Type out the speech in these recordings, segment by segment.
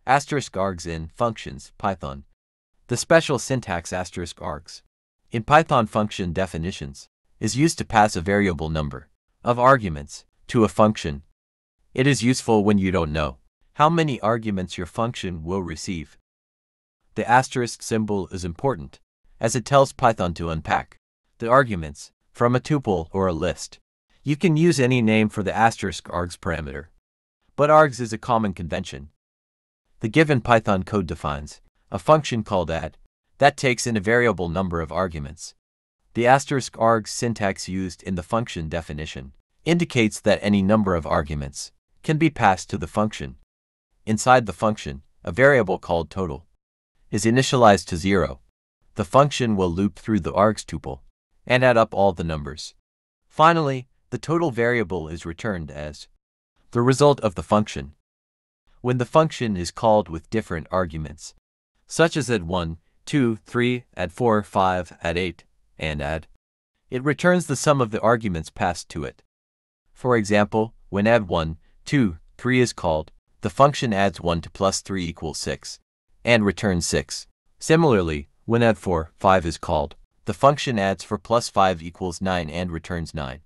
*args in functions, Python. The special syntax *args in Python function definitions is used to pass a variable number of arguments to a function. It is useful when you don't know how many arguments your function will receive. The asterisk symbol is important as it tells Python to unpack the arguments from a tuple or a list. You can use any name for the *args parameter, but args is a common convention. The given Python code defines a function called add that takes in a variable number of arguments. The *args syntax used in the function definition indicates that any number of arguments can be passed to the function. Inside the function, a variable called total is initialized to 0. The function will loop through the args tuple and add up all the numbers. Finally, the total variable is returned as the result of the function. When the function is called with different arguments, such as add 1, 2, 3, add 4, 5, add 8, and add, it returns the sum of the arguments passed to it. For example, when add 1, 2, 3 is called, the function adds 1 to plus 3 equals 6, and returns 6. Similarly, when add 4, 5 is called, the function adds 4 plus 5 equals 9 and returns 9.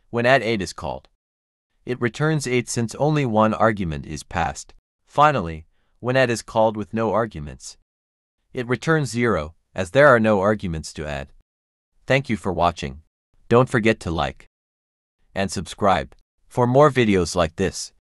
When add 8 is called, it returns 8 since only one argument is passed. Finally, when add is called with no arguments, it returns 0, as there are no arguments to add. Thank you for watching. Don't forget to like and subscribe for more videos like this.